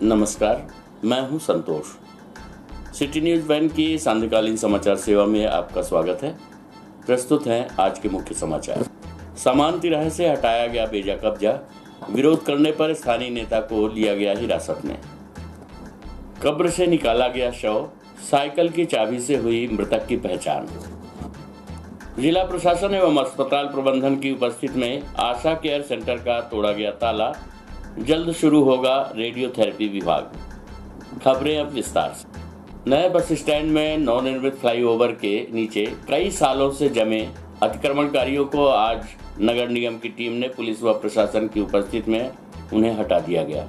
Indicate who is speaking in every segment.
Speaker 1: नमस्कार, मैं हूं संतोष। सिटी न्यूज़ वैन की सांध्यकालीन समाचार सेवा में आपका स्वागत है। प्रस्तुत हैं आज के मुख्य समाचार। सामान तिराहे से हटाया गया बेजा कब्जा, विरोध करने पर स्थानीय नेता को लिया गया हिरासत में। कब्र से निकाला गया शव, साइकिल की चाबी से हुई मृतक की पहचान। जिला प्रशासन एवं अस्पताल प्रबंधन की उपस्थिति में आशा केयर सेंटर का तोड़ा गया ताला, जल्द शुरू होगा रेडियोथेरेपी विभाग। खबरें अब विस्तार से। नए बस स्टैंड में नवनिर्मित फ्लाईओवर के नीचे कई सालों से जमे अतिक्रमणकारियों को आज नगर निगम की टीम ने पुलिस व प्रशासन की उपस्थिति में उन्हें हटा दिया गया।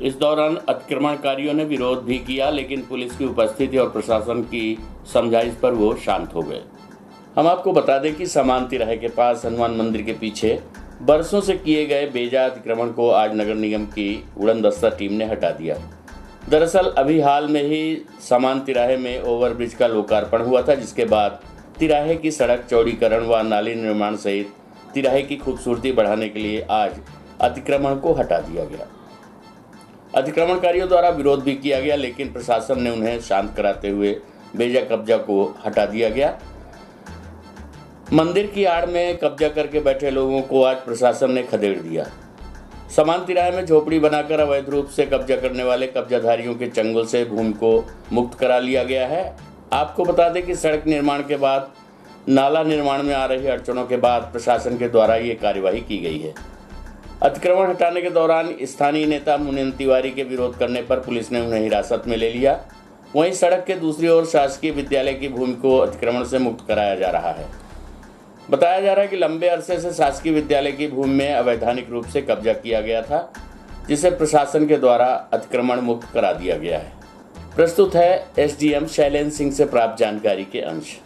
Speaker 1: इस दौरान अतिक्रमणकारियों ने विरोध भी किया, लेकिन पुलिस की उपस्थिति और प्रशासन की समझाइश पर वो शांत हो गए। हम आपको बता दें कि सामान तिराहे के पास हनुमान मंदिर के पीछे बरसों से किए गए बेजा अतिक्रमण को आज नगर निगम की उड़नदस्ता टीम ने हटा दिया। दरअसल अभी हाल में ही सामान तिराहे में ओवरब्रिज का लोकार्पण हुआ था, जिसके बाद तिराहे की सड़क चौड़ीकरण व नाली निर्माण सहित तिराहे की खूबसूरती बढ़ाने के लिए आज अतिक्रमण को हटा दिया गया। अतिक्रमणकारियों द्वारा विरोध भी किया गया, लेकिन प्रशासन ने उन्हें शांत कराते हुए बेजा कब्जा को हटा दिया गया। मंदिर की आड़ में कब्जा करके बैठे लोगों को आज प्रशासन ने खदेड़ दिया। सामान तिराहे में झोपड़ी बनाकर अवैध रूप से कब्जा करने वाले कब्जाधारियों के चंगुल से भूमि को मुक्त करा लिया गया है। आपको बता दें कि सड़क निर्माण के बाद नाला निर्माण में आ रही अड़चनों के बाद प्रशासन के द्वारा ये कार्यवाही की गई है। अतिक्रमण हटाने के दौरान स्थानीय नेता मुनीन तिवारी के विरोध करने पर पुलिस ने उन्हें हिरासत में ले लिया। वहीं सड़क के दूसरी ओर शासकीय विद्यालय की भूमि को अतिक्रमण से मुक्त कराया जा रहा है। बताया जा रहा है कि लंबे अरसे से शासकीय विद्यालय की भूमि में अवैधानिक रूप से कब्जा किया गया था, जिसे प्रशासन के द्वारा अतिक्रमण मुक्त करा दिया गया है। प्रस्तुत है एसडीएम शैलेंद्र सिंह से प्राप्त जानकारी के अंश।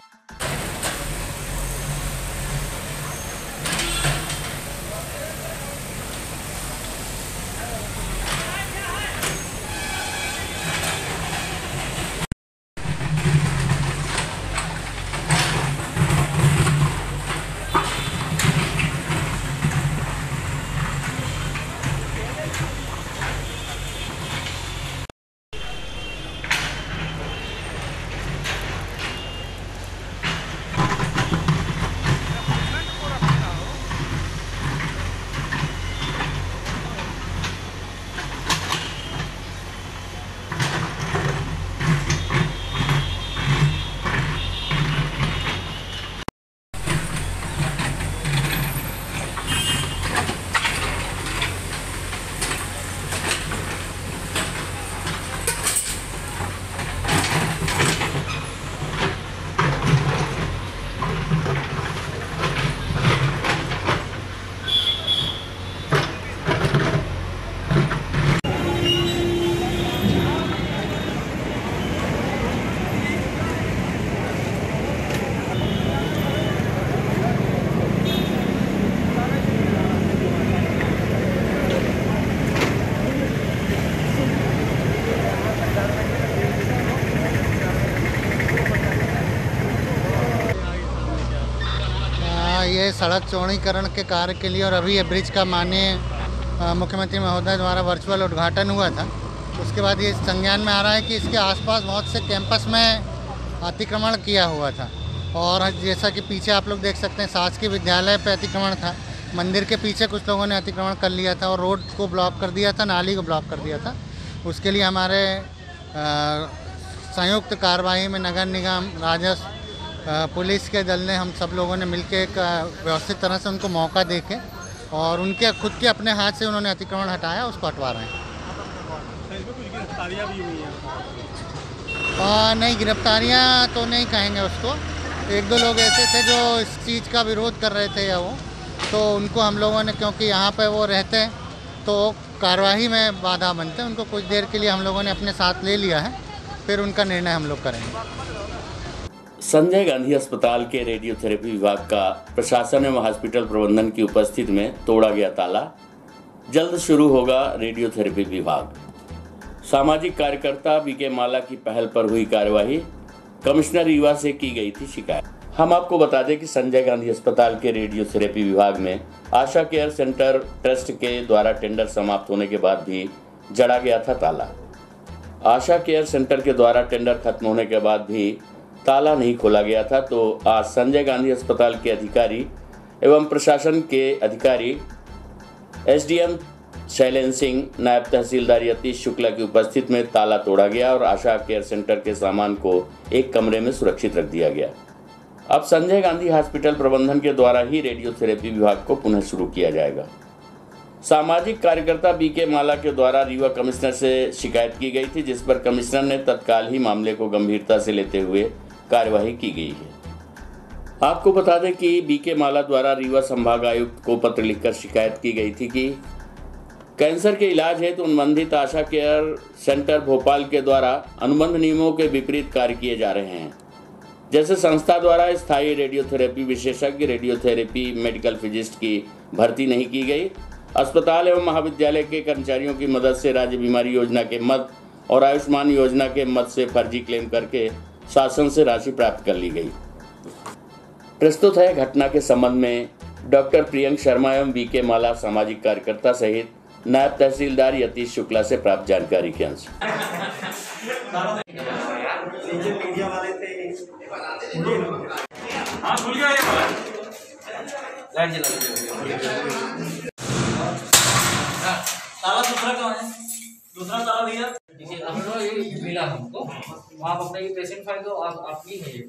Speaker 2: ये सड़क चौड़ीकरण के कार्य के लिए और अभी ये ब्रिज का माननीय मुख्यमंत्री महोदय द्वारा वर्चुअल उद्घाटन हुआ था। उसके बाद ये संज्ञान में आ रहा है कि इसके आसपास बहुत से कैंपस में अतिक्रमण किया हुआ था, और जैसा कि पीछे आप लोग देख सकते हैं शासकीय विद्यालय पे अतिक्रमण था। मंदिर के पीछे कुछ लोगों ने अतिक्रमण कर लिया था और रोड को ब्लॉक कर दिया था, नाली को ब्लॉक कर दिया था। उसके लिए हमारे संयुक्त कार्रवाई में नगर निगम, राजस्व, पुलिस के दल ने, हम सब लोगों ने मिलकर एक व्यवस्थित तरह से उनको मौका देके और उनके खुद के अपने हाथ से उन्होंने अतिक्रमण हटाया, उसको हटवा रहे हैं।
Speaker 3: गिरफ्तारियाँ भी हुई हैं?
Speaker 2: नहीं, गिरफ्तारियाँ तो नहीं कहेंगे उसको। एक दो लोग ऐसे थे जो इस चीज़ का विरोध कर रहे थे या वो, तो उनको हम लोगों ने, क्योंकि यहाँ पे वो रहते हैं तो कार्यवाही में बाधा बनते हैं, उनको कुछ देर के लिए हम लोगों ने अपने साथ ले लिया है, फिर उनका निर्णय हम लोग करेंगे।
Speaker 1: संजय गांधी अस्पताल के रेडियोथेरेपी विभाग का प्रशासन एवं हॉस्पिटल प्रबंधन की उपस्थिति में तोड़ा गया ताला, जल्द शुरू होगा रेडियोथेरेपी विभाग। सामाजिक कार्यकर्ता बीके माला की पहल पर हुई कार्यवाही, कमिश्नर रीवा से की गई थी शिकायत। हम आपको बता दें कि संजय गांधी अस्पताल के रेडियोथेरेपी विभाग में आशा केयर सेंटर ट्रस्ट के द्वारा टेंडर समाप्त होने के बाद भी जड़ा गया था ताला। आशा केयर सेंटर के द्वारा टेंडर खत्म होने के बाद भी ताला नहीं खोला गया था, तो आज संजय गांधी अस्पताल के अधिकारी एवं प्रशासन के अधिकारी एसडीएम शैलेंद्र सिंह, नायब तहसीलदार यतीश शुक्ला की उपस्थित में ताला तोड़ा गया और आशा केयर सेंटर के सामान को एक कमरे में सुरक्षित रख दिया गया। अब संजय गांधी हॉस्पिटल प्रबंधन के द्वारा ही रेडियोथेरेपी विभाग को पुनः शुरू किया जाएगा। सामाजिक कार्यकर्ता बीके माला के द्वारा रीवा कमिश्नर से शिकायत की गई थी, जिस पर कमिश्नर ने तत्काल ही मामले को गंभीरता से लेते हुए कार्यवाही की गई है। आपको बता दें कि बीके माला द्वारा रीवा संभाग आयुक्त को पत्र लिखकर शिकायत की गई थी कि कैंसर के इलाज हेतु अनुबंधित आशा केयर सेंटर भोपाल के द्वारा अनुबंध नियमों के विपरीत कार्य किए जा रहे हैं। जैसे संस्था द्वारा स्थायी रेडियोथेरेपी विशेषज्ञ, रेडियोथेरेपी मेडिकल फिजिस्ट की भर्ती नहीं की गई, अस्पताल एवं महाविद्यालय के कर्मचारियों की मदद से राज्य बीमारी योजना के मद और आयुष्मान योजना के मद से फर्जी क्लेम करके शासन से राशि प्राप्त कर ली गई। प्रस्तुत है घटना के संबंध में डॉक्टर प्रियंक शर्मा एवं बीके माला सामाजिक कार्यकर्ता सहित नायब तहसीलदार यतीश शुक्ला से प्राप्त जानकारी के अंश।
Speaker 4: ताला दूसरा कहाँ है? दूसरा ताला भैया ये मिला हमको। आप अपना ये पेशेंट फाइल तो आपकी है ये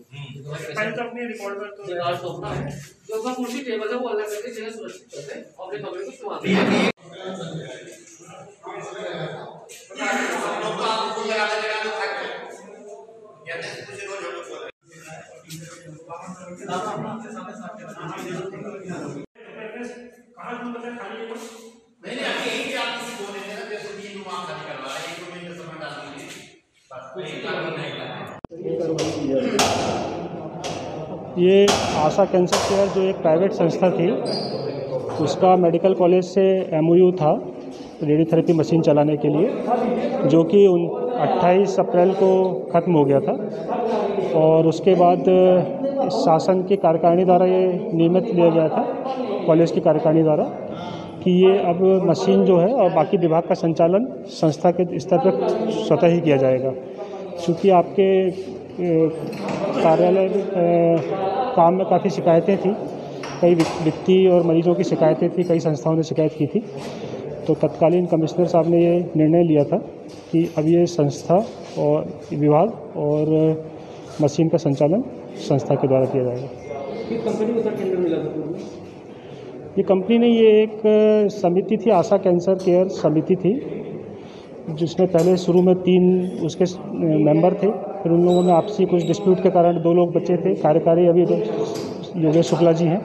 Speaker 4: फाइल तो अपने रिकॉर्ड पर तो आज तो अपना है जो अपना कुर्सी टेबल है वो अलग करके जगह सुरक्षित करते हैं और अपने कमरे को शुरुआत है।
Speaker 3: ये आशा कैंसर केयर जो एक प्राइवेट संस्था थी, उसका मेडिकल कॉलेज से एमओयू था रेडियोथेरेपी मशीन चलाने के लिए, जो कि 28 अप्रैल को ख़त्म हो गया था। और उसके बाद शासन की कार्यकारिणी द्वारा ये नियमित लिया गया था, कॉलेज की कार्यकारिणी द्वारा, कि ये अब मशीन जो है और बाकी विभाग का संचालन संस्था के स्तर पर स्वतः ही किया जाएगा। चूँकि आपके कार्यालय काम में काफ़ी शिकायतें थी, कई वित्तीय और मरीजों की शिकायतें थी, कई संस्थाओं ने शिकायत की थी, तो तत्कालीन कमिश्नर साहब ने ये निर्णय लिया था कि अब ये संस्था और विभाग और मशीन का संचालन संस्था के द्वारा किया जाएगा।
Speaker 4: कंपनी को टेंडर मिला था?
Speaker 3: ये कंपनी ने ये एक समिति थी, आशा कैंसर केयर समिति थी, जिसमें पहले शुरू में 3 उसके मेंबर थे, फिर उन लोगों ने आपसी कुछ डिस्प्यूट के कारण 2 लोग बचे थे। कार्यकारी अभी योगेश शुक्ला जी हैं,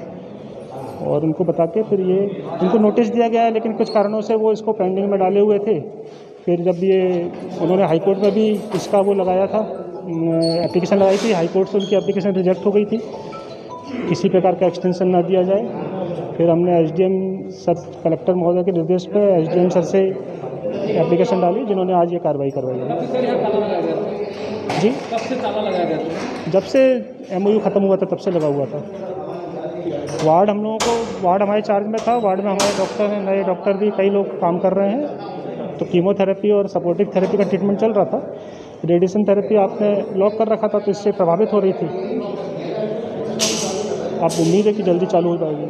Speaker 3: और उनको बता के फिर ये उनको नोटिस दिया गया है, लेकिन कुछ कारणों से वो इसको पेंडिंग में डाले हुए थे। फिर जब ये उन्होंने हाई कोर्ट में भी इसका वो लगाया था, एप्लीकेशन लगाई थी, हाई कोर्ट से उनकी एप्लीकेशन रिजेक्ट हो गई थी, किसी प्रकार का एक्सटेंशन ना दिया जाए। फिर हमने एसडीएम सर, कलेक्टर महोदय के निर्देश पर एसडीएम सर से एप्लीकेशन डाली, जिन्होंने आज ये कार्रवाई करवाई है। जी,
Speaker 4: कब से ताला लगाया गया था?
Speaker 3: जब से एमओयू ख़त्म हुआ था तब से लगा हुआ था। वार्ड हम लोगों को, वार्ड हमारे चार्ज में था, वार्ड में हमारे डॉक्टर हैं, नए डॉक्टर भी कई लोग काम कर रहे हैं, तो कीमोथेरेपी और सपोर्टिव थेरेपी का ट्रीटमेंट चल रहा था। रेडिएशन थेरेपी आपने लॉक कर रखा था, तो इससे प्रभावित हो रही थी। आप उम्मीद है कि जल्दी चालू हो जाएगी।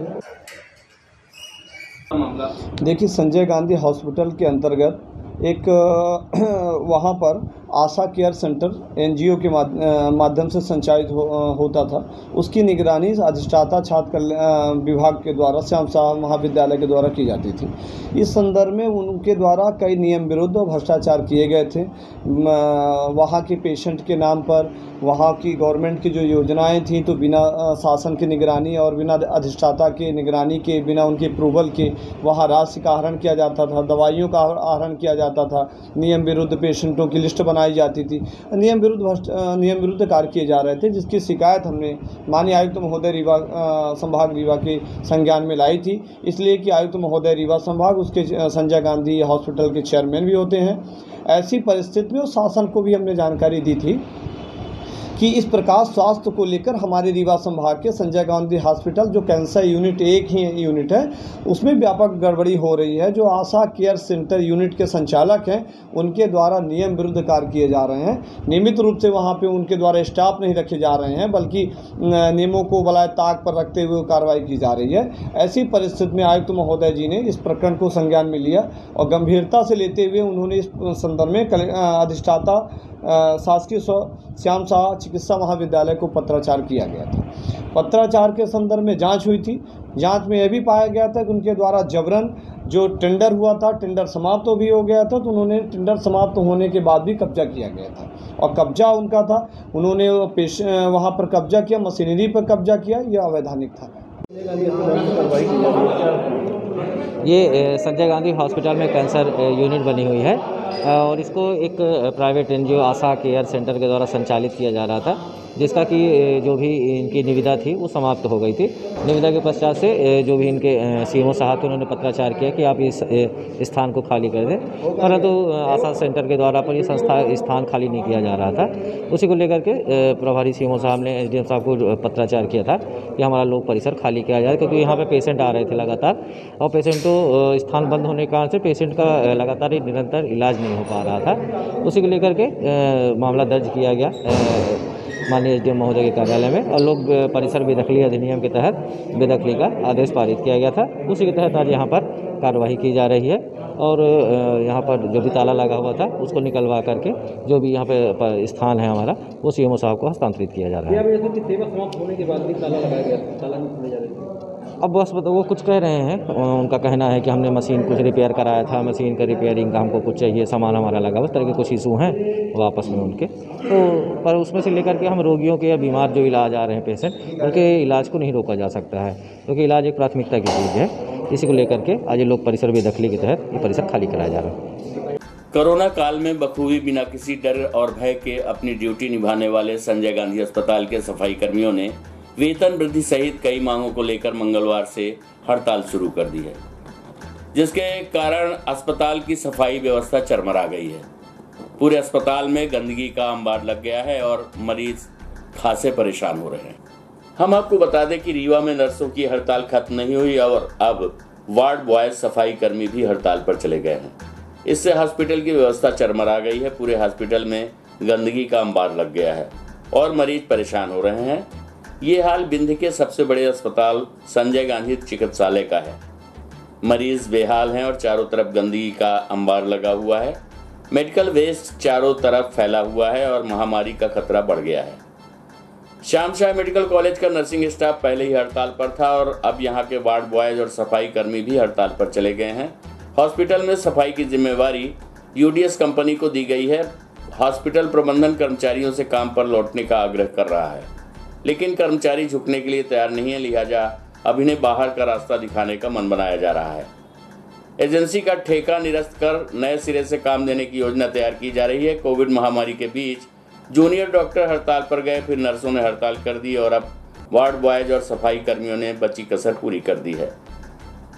Speaker 5: देखिए, संजय गांधी हॉस्पिटल के अंतर्गत एक वहाँ पर आशा केयर सेंटर एनजीओ के माध्यम से संचालित होता था। उसकी निगरानी अधिष्ठाता छात्र विभाग के द्वारा श्याम साहब महाविद्यालय के द्वारा की जाती थी। इस संदर्भ में उनके द्वारा कई नियम विरुद्ध भ्रष्टाचार किए गए थे। वहाँ के पेशेंट के नाम पर वहाँ की गवर्नमेंट की जो योजनाएं थी, तो बिना शासन की निगरानी और बिना अधिष्ठाता के निगरानी के, बिना उनके अप्रूवल के वहाँ राशि का आहरण किया जाता था, दवाइयों का आहरण किया जाता था, नियम विरुद्ध पेशेंटों की लिस्ट बनाई जाती थी, नियम विरुद्ध कार्य किए जा रहे थे, जिसकी शिकायत हमने माननीय आयुक्त महोदय रीवा संभाग रीवा के संज्ञान में लाई थी। इसलिए कि आयुक्त महोदय रीवा संभाग उसके संजय गांधी हॉस्पिटल के चेयरमैन भी होते हैं। ऐसी परिस्थिति में शासन को भी हमने जानकारी दी थी कि इस प्रकार स्वास्थ्य को लेकर हमारे रीवा संभाग के संजय गांधी हॉस्पिटल जो कैंसर यूनिट एक ही यूनिट है उसमें व्यापक गड़बड़ी हो रही है। जो आशा केयर सेंटर यूनिट के संचालक हैं उनके द्वारा नियम विरुद्ध कार्य किए जा रहे हैं। नियमित रूप से वहाँ पे उनके द्वारा स्टाफ नहीं रखे जा रहे हैं बल्कि नियमों को बलाए ताक पर रखते हुए कार्रवाई की जा रही है। ऐसी परिस्थिति में आयुक्त महोदय जी ने इस प्रकरण को संज्ञान में लिया और गंभीरता से लेते हुए उन्होंने इस संदर्भ में अधिष्ठाता शासकीय श्याम शाह चिकित्सा महाविद्यालय को पत्राचार किया गया था। पत्राचार के संदर्भ में जांच हुई थी। जांच में यह भी पाया गया था कि उनके द्वारा जबरन जो टेंडर हुआ था, टेंडर समाप्त भी हो गया था, तो उन्होंने टेंडर समाप्त होने के बाद भी कब्जा किया गया था और कब्जा उनका था, उन्होंने वहाँ पर कब्जा किया, मशीनरी पर कब्जा किया, यह अवैधानिक था।
Speaker 6: ये संजय गांधी हॉस्पिटल में कैंसर यूनिट बनी हुई है और इसको एक प्राइवेट एनजीओ आशा केयर सेंटर के द्वारा संचालित किया जा रहा था, जिसका कि जो भी इनकी निविदा थी वो समाप्त हो गई थी। निविदा के पश्चात से जो भी इनके सीएमओ साहब थे उन्होंने पत्राचार किया कि आप इस स्थान को खाली कर दें, परंतु आशा सेंटर के द्वारा पर ये स्थान खाली नहीं किया जा रहा था। उसी को लेकर के प्रभारी सीएमओ साहब ने एसडीएम साहब को पत्राचार किया था कि हमारा लोक परिसर खाली किया जाए, क्योंकि यहाँ पर पेशेंट आ रहे थे लगातार और पेशेंट तो स्थान बंद होने के कारण से पेशेंट का लगातार निरंतर इलाज नहीं हो पा रहा था। उसी को लेकर के मामला दर्ज किया गया माननीय एसडीएम महोदय के कार्यालय में और लोक परिसर बेदखली अधिनियम के तहत बेदखली का आदेश पारित किया गया था। उसी के तहत आज यहाँ पर कार्रवाई की जा रही है और यहाँ पर जो भी ताला लगा हुआ था उसको निकलवा करके जो भी यहाँ पे स्थान है हमारा वो सीएमओ साहब को हस्तांतरित किया जा रहा है।
Speaker 4: सेवा समाप्त होने के बाद भी ताला लगाया गया, ताला नहीं खोले जा रहे थे।
Speaker 6: अब बस वो कुछ कह रहे हैं, उनका कहना है कि हमने मशीन कुछ रिपेयर कराया था, मशीन का रिपेयरिंग का हमको कुछ चाहिए, सामान हमारा लगा, उस तरह के कुछ इशू हैं वापस में उनके। तो पर उसमें से लेकर के हम रोगियों के या बीमार जो इलाज आ रहे हैं पेशेंट, उनके इलाज को नहीं रोका जा सकता है, क्योंकि इलाज एक प्राथमिकता की चीज़ है। इसी को लेकर के आज लोक परिसर बेदखली के तहत ये परिसर खाली कराया जा रहा है।
Speaker 1: कोरोना काल में बखूबी बिना किसी डर और भय के अपनी ड्यूटी निभाने वाले संजय गांधी अस्पताल के सफाई कर्मियों ने वेतन वृद्धि सहित कई मांगों को लेकर मंगलवार से हड़ताल शुरू कर दी है, जिसके कारण अस्पताल की सफाई व्यवस्था चरमरा गई है। पूरे अस्पताल में गंदगी का अंबार लग गया है और मरीज खासे परेशान हो रहे हैं। हम आपको बता दें कि रीवा में नर्सों की हड़ताल खत्म नहीं हुई और अब वार्ड बॉय सफाई कर्मी भी हड़ताल पर चले गए हैं। इससे हॉस्पिटल की व्यवस्था चरमरा गई है। पूरे हॉस्पिटल में गंदगी का अंबार लग गया है और मरीज परेशान हो रहे हैं। ये हाल विंध्य के सबसे बड़े अस्पताल संजय गांधी चिकित्सालय का है। मरीज बेहाल हैं और चारों तरफ गंदगी का अंबार लगा हुआ है। मेडिकल वेस्ट चारों तरफ फैला हुआ है और महामारी का खतरा बढ़ गया है। श्याम शाह मेडिकल कॉलेज का नर्सिंग स्टाफ पहले ही हड़ताल पर था और अब यहाँ के वार्ड बॉयज और सफाई कर्मी भी हड़ताल पर चले गए हैं। हॉस्पिटल में सफाई की जिम्मेवारी यूडीएस कंपनी को दी गई है। हॉस्पिटल प्रबंधन कर्मचारियों से काम पर लौटने का आग्रह कर रहा है, लेकिन कर्मचारी झुकने के लिए तैयार नहीं है, लिहाजा अब इन्हें बाहर का रास्ता दिखाने का मन बनाया जा रहा है। एजेंसी का ठेका निरस्त कर नए सिरे से काम देने की योजना तैयार की जा रही है। कोविड महामारी के बीच जूनियर डॉक्टर हड़ताल पर गए, फिर नर्सों ने हड़ताल कर दी और अब वार्ड बॉयज और सफाई कर्मियों ने बची कसर पूरी कर दी है।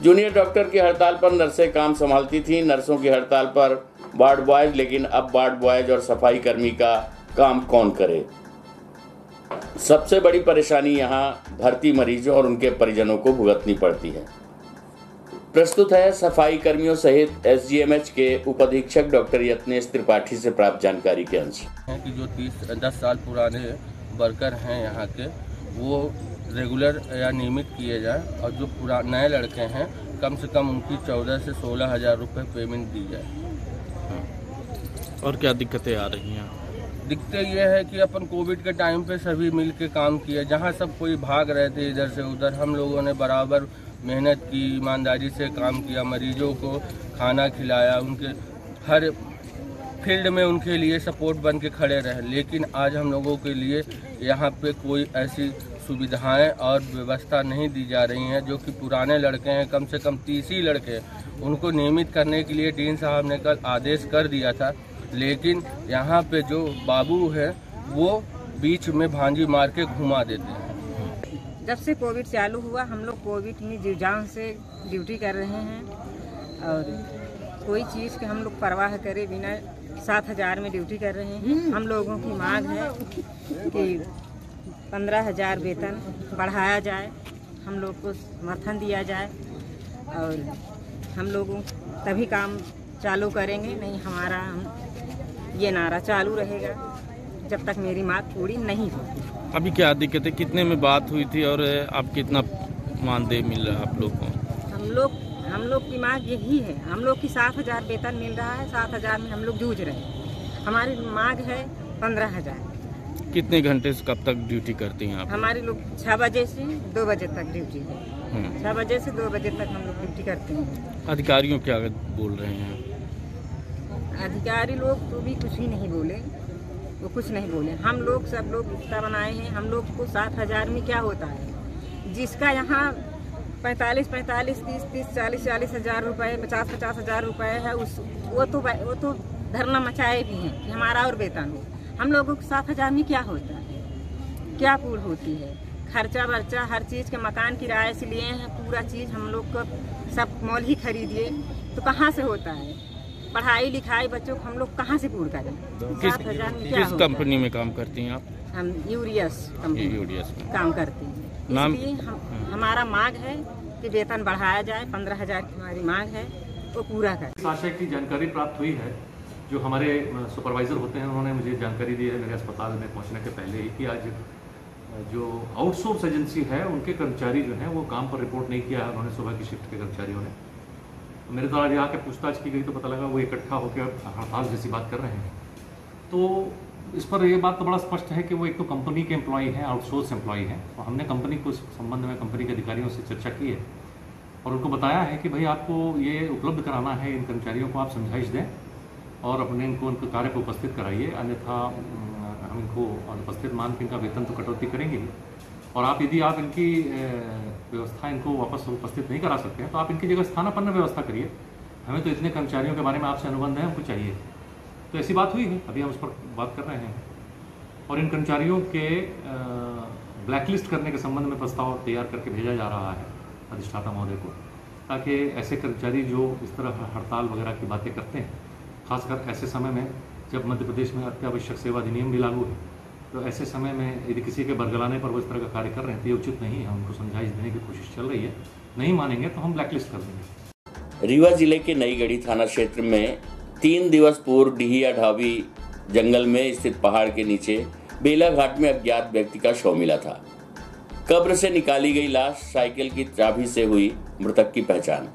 Speaker 1: जूनियर डॉक्टर की हड़ताल पर नर्सें काम संभालती थीं, नर्सों की हड़ताल पर वार्ड बॉयज, लेकिन अब वार्ड बॉयज और सफाई कर्मी का काम कौन करे? सबसे बड़ी परेशानी यहाँ भर्ती मरीजों और उनके परिजनों को भुगतनी पड़ती है। प्रस्तुत है सफाई कर्मियों सहित एसजीएमएच के उपाधीक्षक डॉक्टर यत्नेश त्रिपाठी से प्राप्त जानकारी के अंश।
Speaker 7: कि जो 10 साल पुराने वर्कर हैं यहाँ के, वो रेगुलर या नियमित किए जाए और जो नए लड़के हैं कम से कम उनकी 14 से 16 हज़ार रुपये पेमेंट दी जाए।
Speaker 8: और क्या दिक्कतें आ रही हैं?
Speaker 7: दिक्कत यह है कि अपन कोविड के टाइम पे सभी मिल के काम किया, जहाँ सब कोई भाग रहे थे इधर से उधर, हम लोगों ने बराबर मेहनत की, ईमानदारी से काम किया, मरीजों को खाना खिलाया, उनके हर फील्ड में उनके लिए सपोर्ट बन के खड़े रहे। लेकिन आज हम लोगों के लिए यहाँ पे कोई ऐसी सुविधाएं और व्यवस्था नहीं दी जा रही हैं। जो कि पुराने लड़के हैं, कम से कम 30 ही लड़के, उनको नियमित करने के लिए डीन साहब ने कल आदेश कर दिया था, लेकिन यहाँ पे जो बाबू है वो बीच में भांजी मार के घुमा देते हैं।
Speaker 9: जब से कोविड चालू हुआ हम लोग कोविड में जी जान से ड्यूटी कर रहे हैं और कोई चीज़ की हम लोग परवाह करे बिना 7,000 में ड्यूटी कर रहे हैं। हम लोगों की मांग है कि 15,000 वेतन बढ़ाया जाए, हम लोग को समर्थन दिया जाए और हम लोगों तभी काम चालू करेंगे, नहीं हमारा ये नारा चालू रहेगा जब तक मेरी मांग पूरी नहीं होती।
Speaker 8: अभी क्या दिक्कत है, कितने में बात हुई थी और आप कितना मानदेय मिल रहा है आप लोग को?
Speaker 9: हम लोग की मांग यही है, हम लोग की 7,000 वेतन मिल रहा है, 7,000 में हम लोग जूझ रहे हैं। हमारी मांग है 15,000।
Speaker 8: कितने घंटे से कब तक ड्यूटी करती हैं आप?
Speaker 9: हमारी लोग 6 बजे से 2 बजे तक ड्यूटी है। 6 बजे से 2 बजे तक हम लोग ड्यूटी करते हैं।
Speaker 8: अधिकारियों क्या बोल रहे हैं?
Speaker 9: अधिकारी लोग तो भी कुछ ही नहीं बोले, वो कुछ नहीं बोले। हम लोग सब लोग रिश्ता बनाए हैं, हम लोग को 7,000 में क्या होता है? जिसका यहाँ 45, 30, 40 हज़ार रुपये, 50 हज़ार रुपये है, वो तो धरना मचाए भी हैं कि हमारा और वेतन हो। हम लोगों को 7,000 में क्या होता है, क्या पूर्ण होती है? खर्चा वर्चा हर चीज़ के मकान किराए से लिए हैं, पूरा चीज़ हम लोग को सब मोल ही खरीदिए तो कहाँ से होता है? पढ़ाई लिखाई बच्चों को हम लोग कहाँ से पूर्ण करें? 7,000 में क्या
Speaker 8: किस कंपनी में काम करती हैं आप?
Speaker 9: हम यूरियस कंपनी में काम करते हैं। इसलिए हमारा मांग है कि वेतन बढ़ाया जाए, 15,000 की हमारी मांग है, वो पूरा करें।
Speaker 10: इस आशय की जानकारी प्राप्त हुई है, जो हमारे सुपरवाइज़र होते हैं उन्होंने मुझे जानकारी दी है मेरे अस्पताल में पहुंचने के पहले ही कि आज जो आउटसोर्स एजेंसी है उनके कर्मचारी जो हैं वो काम पर रिपोर्ट नहीं किया है उन्होंने, सुबह की शिफ्ट के कर्मचारियों ने। मेरे द्वारा यहाँ के पूछताछ की गई तो पता लगा वो इकट्ठा होकर हड़ताल जैसी बात कर रहे हैं। तो इस पर ये बात तो बड़ा स्पष्ट है कि वो एक तो कंपनी के एम्प्लॉई हैं, आउटसोर्स एम्प्लॉई हैं। और हमने कंपनी को इस संबंध में कंपनी के अधिकारियों से चर्चा की है और उनको बताया है कि भाई आपको ये उपलब्ध कराना है, इन कर्मचारियों को आप समझाइश दें और अपने उनके कार्य को उपस्थित कराइए, अन्यथा हम इनको अनुपस्थित मान के इनका वेतन तो कटौती करेंगे ही। और आप यदि आप इनकी व्यवस्था इनको वापस उपस्थित नहीं करा सकते हैं तो आप इनकी जगह स्थानापन्न व्यवस्था करिए। हमें तो इतने कर्मचारियों के बारे में आपसे अनुबंध है, हमको चाहिए। तो ऐसी बात हुई है, अभी हम उस पर बात कर रहे हैं और इन कर्मचारियों के ब्लैकलिस्ट करने के संबंध में प्रस्ताव तैयार करके भेजा जा रहा है अधिष्ठाता महोदय को, ताकि ऐसे कर्मचारी जो इस तरह हड़ताल वगैरह की बातें करते हैं, खासकर ऐसे समय में जब मध्य प्रदेश में अत्यावश्यक सेवा अधिनियम भी लागू है, तो ऐसे समय में यदि किसी के बरगलाने पर वो इस तरह का कार्य कर रहे हैं तो ये उचित नहीं है। उनको समझाइश देने की कोशिश चल रही है, नहीं मानेंगे तो हम ब्लैकलिस्ट कर देंगे।
Speaker 1: रीवा जिले के नईगढ़ी थाना क्षेत्र में 3 दिवस पूर्व डिहिया ढाबी जंगल में स्थित पहाड़ के नीचे बेला घाट में अज्ञात व्यक्ति का शव मिला था। कब्र से निकाली गई लाश साइकिल की चाबी से हुई मृतक की पहचान।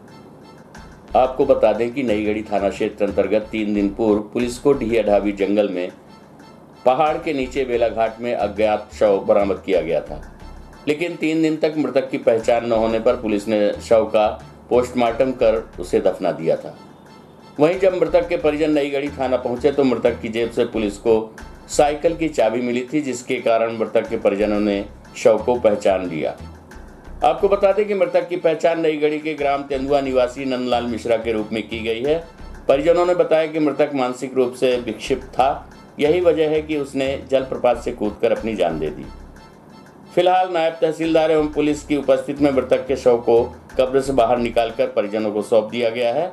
Speaker 1: आपको बता दें कि नईगढ़ी थाना क्षेत्र अंतर्गत 3 दिन पूर्व पुलिस को डिहिया ढाबी जंगल में पहाड़ के नीचे बेला घाट में अज्ञात शव बरामद किया गया था, लेकिन 3 दिन तक मृतक की पहचान न होने पर पुलिस ने शव का पोस्टमार्टम कर उसे दफना दिया था। वहीं जब मृतक के परिजन नईगढ़ी थाना पहुंचे तो मृतक की जेब से पुलिस को साइकिल की चाबी मिली थी, जिसके कारण मृतक के परिजनों ने शव को पहचान लिया। आपको बता दें कि मृतक की पहचान नईगढ़ी के ग्राम तेंदुआ निवासी नंदलाल मिश्रा के रूप में की गई है। परिजनों ने बताया कि मृतक मानसिक रूप से विक्षिप्त था, यही वजह है कि उसने जलप्रपात से कूदकर अपनी जान दे दी। फिलहाल नायब तहसीलदार एवं पुलिस की उपस्थिति में मृतक के शव को कब्र से बाहर निकालकर परिजनों को सौंप दिया गया है।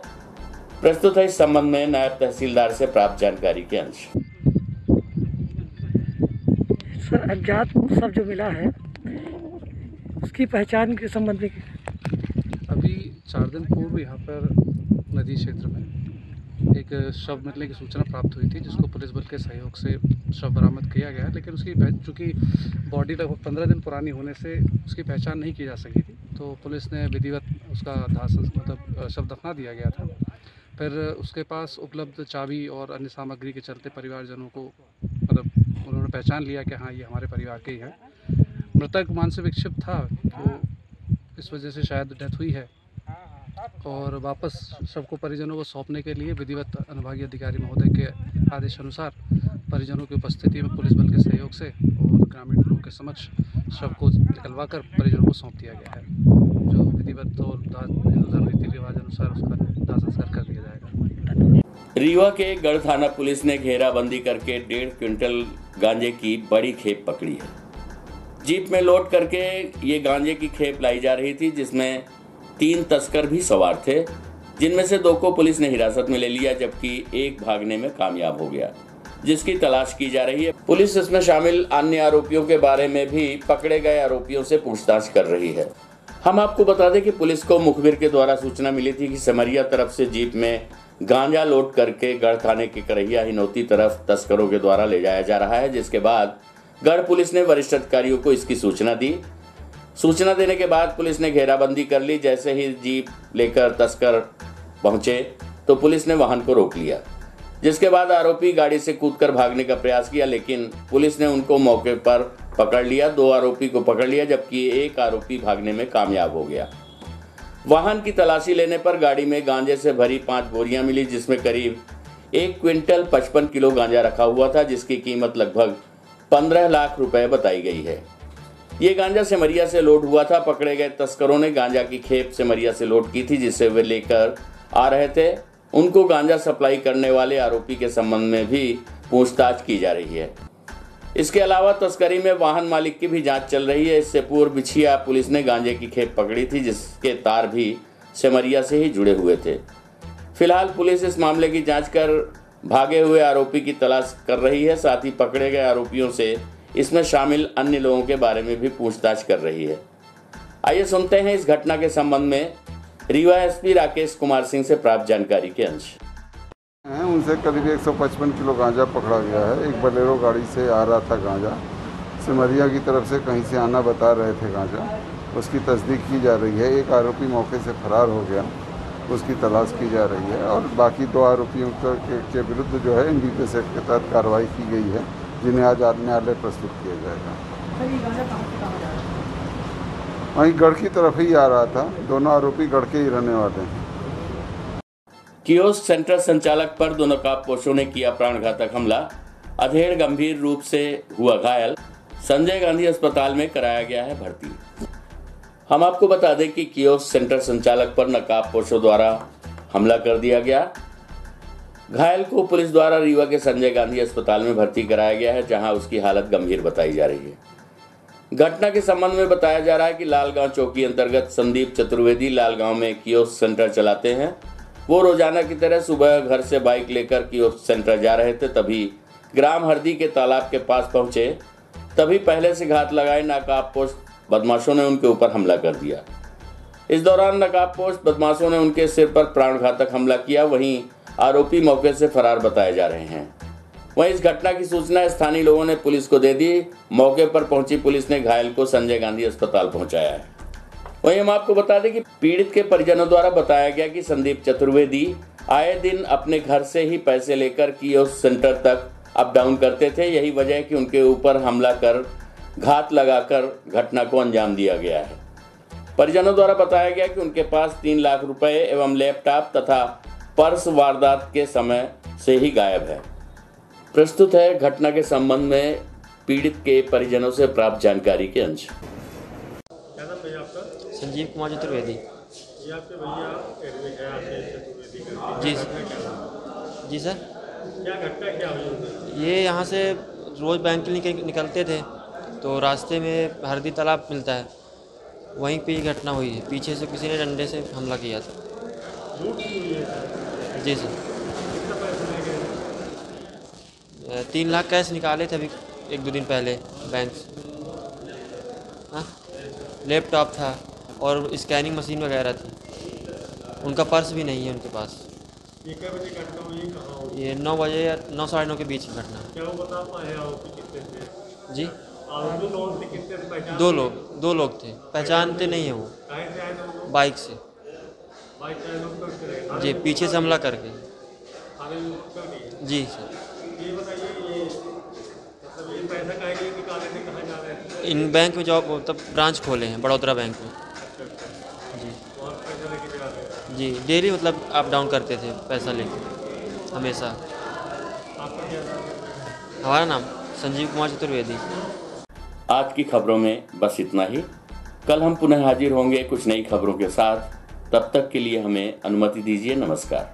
Speaker 1: प्रस्तुत है इस संबंध में नायब तहसीलदार से प्राप्त जानकारी के अंश।
Speaker 11: सर, अज्ञात शव जो मिला है उसकी पहचान के संबंध में
Speaker 12: अभी 4 दिन पूर्व यहाँ पर नदी क्षेत्र में एक शव मिलने की सूचना प्राप्त हुई थी, जिसको पुलिस बल के सहयोग से शव बरामद किया गया, लेकिन उसकी चूँकि बॉडी लगभग 15 दिन पुरानी होने से उसकी पहचान नहीं की जा सकी थी, तो पुलिस ने विधिवत उसका शव दफना दिया गया था। फिर उसके पास उपलब्ध चाबी और अन्य सामग्री के चलते परिवारजनों को उन्होंने पहचान लिया कि हाँ ये हमारे परिवार के ही हैं। मृतक मानसिक विक्षिप्त था, तो इस वजह से शायद डेथ हुई है और वापस शव को परिजनों को सौंपने के लिए विधिवत अनुभागीय अधिकारी महोदय के आदेश अनुसार परिजनों की उपस्थिति में पुलिस बल के सहयोग से और ग्रामीण लोगों के समक्ष शव को निकलवा कर परिजनों को सौंप दिया गया है, जो विधिवत और हिंदू धर्म रीति रिवाज अनुसार उसका दाह संस्कार कर दिया जाएगा।
Speaker 1: रीवा के गढ़ थाना पुलिस ने घेराबंदी करके 1.5 क्विंटल गांजे की बड़ी खेप पकड़ी है। जीप में लोड करके ये गांजे की खेप लाई जा रही थी, जिसमें 3 तस्कर भी सवार थे। जिनमें से 2 को पुलिस ने हिरासत में ले लिया, जबकि एक भागने में कामयाब हो गया, जिसकी तलाश की जा रही है। पुलिस इसमें शामिल अन्य आरोपियों के बारे में भी पकड़े गए आरोपियों से पूछताछ कर रही है। हम आपको बता दें कि पुलिस को मुखबिर के द्वारा सूचना मिली थी कि सिमरिया तरफ से जीप में गांजा लोड करके गढ़ थाने के करहिया हिनौती तरफ तस्करों के द्वारा ले जाया जा रहा है, जिसके बाद गढ़ पुलिस ने वरिष्ठ अधिकारियों को इसकी सूचना दी। सूचना देने के बाद पुलिस ने घेराबंदी कर ली। जैसे ही जीप लेकर तस्कर पहुंचे तो पुलिस ने वाहन को रोक लिया, जिसके बाद आरोपी गाड़ी से कूदकर भागने का प्रयास किया, लेकिन पुलिस ने उनको मौके पर पकड़ लिया। 2 आरोपी को पकड़ लिया, जबकि एक आरोपी भागने में कामयाब हो गया। वाहन की तलाशी लेने पर गाड़ी में गांजे से भरी 5 बोरियां मिली, जिसमें करीब 1 क्विंटल 55 किलो गांजा रखा हुआ था, जिसकी कीमत लगभग 15 लाख रुपए बताई गई है। ये गांजा सिमरिया से लोड हुआ था। पकड़े गए तस्करों ने गांजा की खेप सिमरिया से लोड की थी, जिसे वे लेकर आ रहे थे। उनको गांजा सप्लाई करने वाले आरोपी के संबंध में भी पूछताछ की जा रही है। इसके अलावा तस्करी में वाहन मालिक की भी जांच चल रही है। इससे पूर्व बिछिया पुलिस ने गांजे की खेप पकड़ी थी, जिसके तार भी सिमरिया से ही जुड़े हुए थे। फिलहाल पुलिस इस मामले की जांच कर भागे हुए आरोपी की तलाश कर रही है। साथ ही पकड़े गए आरोपियों से इसमें शामिल अन्य लोगों के बारे में भी पूछताछ कर रही है। आइए सुनते हैं इस घटना के संबंध में रीवा एसपी राकेश कुमार सिंह से प्राप्त जानकारी के अंश।
Speaker 13: उनसे करीब 155 किलो गांजा पकड़ा गया है। एक बलेरो गाड़ी से आ रहा था गांजा, सिमरिया की तरफ से कहीं से आना बता रहे थे गांजा। उसकी तस्दीक की जा रही है। एक आरोपी मौके से फरार हो गया, उसकी तलाश की जा रही है और बाकी 2 आरोपियों के विरुद्ध जो है NDPS एक्ट के तहत कार्रवाई की गई है, जिन्हें आज न्यायालय प्रस्तुत किया जाएगा। वहीं गढ़ की तरफ ही आ रहा था। दोनों आरोपी गढ़ के ही रहने वाले हैं।
Speaker 1: कियोस्क सेंटर संचालक पर 2 नकाबपोशों ने किया प्राणघातक हमला। अधेड़ गंभीर रूप से हुआ घायल। संजय गांधी अस्पताल में कराया गया है भर्ती। हम आपको बता दें कि कियोस्क सेंटर संचालक पर नकाबपोशों द्वारा हमला कर दिया गया। घायल को पुलिस द्वारा रीवा के संजय गांधी अस्पताल में भर्ती कराया गया है, जहां उसकी हालत गंभीर बताई जा रही है। घटना के संबंध में बताया जा रहा है कि लालगांव चौकी अंतर्गत संदीप चतुर्वेदी लालगांव में कियोस्क सेंटर चलाते हैं। वो रोजाना की तरह सुबह घर से बाइक लेकर कियोस्क सेंटर जा रहे थे। तभी ग्राम हरदी के तालाब के पास पहुंचे, तभी पहले से घात लगाए नकाबपोश बदमाशों ने उनके ऊपर हमला कर दिया। इस दौरान नकाबपोश बदमाशों ने उनके सिर पर प्राणघातक हमला किया। वहीं आरोपी मौके से फरार बताए जा रहे हैं। वहीं इस घटना की सूचना स्थानीय लोगों ने पुलिस को दे दी। मौके पर पहुंची पुलिस ने घायल को संजय गांधी अस्पताल पहुंचाया है। वहीं हम आपको बता दें कि पीड़ित के परिजनों द्वारा बताया गया कि संदीप चतुर्वेदी आए दिन अपने घर से ही पैसे लेकर कियोस्क सेंटर तक अप डाउन करते थे। यही वजह है कि उनके ऊपर हमला कर घात लगाकर घटना को अंजाम दिया गया है। परिजनों द्वारा बताया गया कि उनके पास 3 लाख रुपए एवं लैपटॉप तथा पर्स वारदात के समय से ही गायब है। प्रस्तुत है घटना के संबंध में पीड़ित के परिजनों से प्राप्त जानकारी के अंश।
Speaker 14: क्या नाम भैया आपका?
Speaker 15: संजीव कुमार चतुर्वेदी।
Speaker 14: ये आपके भैया एडमिट है आपके चतुर्वेदी का?
Speaker 15: जी जी सर।
Speaker 14: क्या घटना क्या हुई?
Speaker 15: ये यहाँ से रोज़ बैंक के लिए निकलते थे, तो रास्ते में हरदी तालाब मिलता है, वहीं पे ये घटना हुई है। पीछे से किसी ने डंडे से हमला किया था।
Speaker 14: लूट की हुई है?
Speaker 15: जी सर।
Speaker 14: कितना पैसे ले गए?
Speaker 15: 3 लाख कैश निकाले थे अभी 1-2 दिन पहले बैंक से। हाँ, लैपटॉप था और स्कैनिंग मशीन वगैरह थी। उनका पर्स भी नहीं है उनके पास।
Speaker 14: ये क्या बजे घटना हुई? कहाँ हुई?
Speaker 15: ये 9 बजे या 9 साढ़े 9 के बीच की घटना।
Speaker 14: क्या वो बता पाए आरोपी कितने थे?
Speaker 15: जी,
Speaker 14: आरोपी लोग थे कितने थे? पहचान?
Speaker 15: 2 लोग थे। पहचानते नहीं है वो।
Speaker 14: कहाँ से आए थे वो लोग?
Speaker 15: बाइक से।
Speaker 14: बाइक से आए लोग करके रहे?
Speaker 15: जी, पीछे से हमला करके।
Speaker 14: थाने में कर दिए?
Speaker 15: जी सर।
Speaker 14: ये बताइए, ये मतलब ये पैसा काहे के लिए निकाले थे, कहाँ जा रहे थे?
Speaker 15: इन बैंक में जॉब तब ब्रांच खोले हैं बड़ौदा बैंक में। जी।
Speaker 14: वहाँ पैसा लेके जा रहे हैं?
Speaker 15: जी, डेली मतलब अप डाउन करते थे पैसा लेके हमेशा।
Speaker 14: आपका क्या नाम है?
Speaker 15: हमारा नाम संजीव कुमार चतुर्वेदी।
Speaker 1: आज की खबरों में बस इतना ही। कल हम पुनः हाजिर होंगे कुछ नई खबरों के साथ। तब तक के लिए हमें अनुमति दीजिए। नमस्कार।